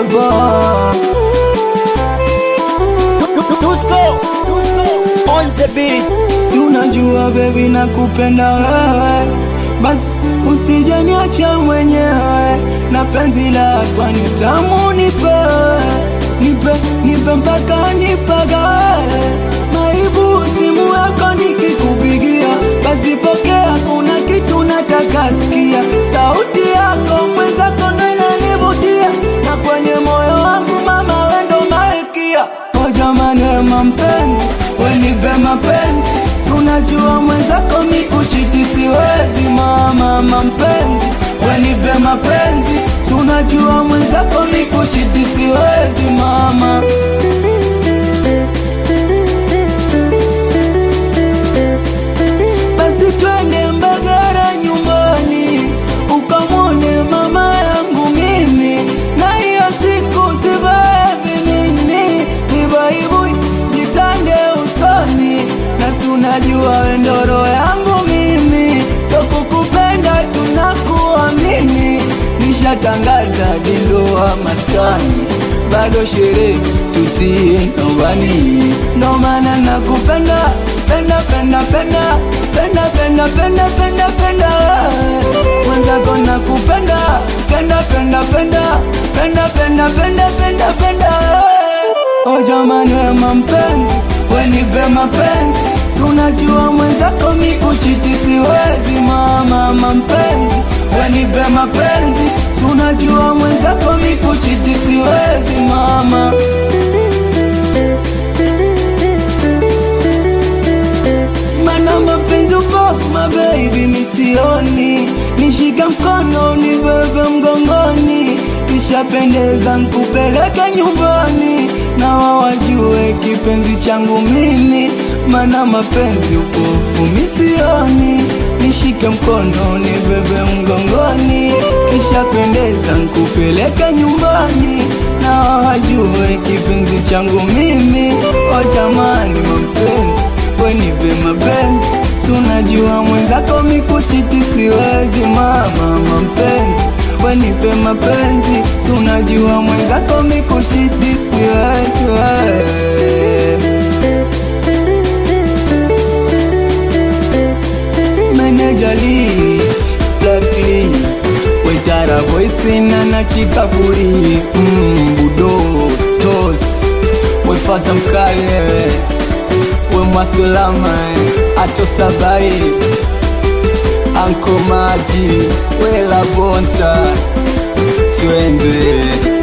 hapa. Dusko on the beat. Si unajua baby nakupenda wewe, basi usije niacha mwenyewe, na penzi lako ni tamu, nipe mpaka nipagawe. Maibu simu yako nikikupigia, basi pokea, kuna kitu nataka sikia. Sauti yako mwenzako ndo inanivutia, na kwenye moyo wangu mama we ndo malkia. O jamani mpenzi, we nipe mapenzi, si unajua mwenzako mikuchiti siwezi. Mama mpenzi, we nipe mapenzi, si unajua mwenzako mikuchiti siwezi mama. Basi twende Mbagara nyumbani, ukamwone mama yangu mimi, na hiyo siku sivae vinini, nivaibui jitande usoni, na si unajua we ndo roho yangu mimi, so kukupenda tunakuamini. Nishatangaza dindoa maskani, bado sherehe tutie nyumbani, ndo maana nakupenda penda mwenzako nakupenda penda. O jamani mpenzi, we nipe mapenzi, si unajua mwenzako mikuchiti siwezi mama. Mpenzi, we nipe mapenzi, si unajua mwenzako mikuchiti siwezi mama. Mana mapenzi uko mababy misioni, nishika mkono nibebe mgongoni, kisha pendeza nkupeleke nyumbani, na wawajue kipenzi changu mimi. Mana mapenzi upofu misioni, nishike mkono nibebe mgongoni, kisha pendeza nkupeleke nyumbani, na wawajue kipenzi changu mimi. O jamani mapenzi, we nipe mapenzi, si unajua mwenzako mikuchiti siwezi mama. Mpenzi, we nipe mapenzi, si unajua mwenzako mikuchiti siwezi. Meneja Lee, Black Lee, Wetara voice na chikaburi, Budo Tos, wefaza mkale, we mwasulama ato sabai, Anko Maji, we la bonta, twende.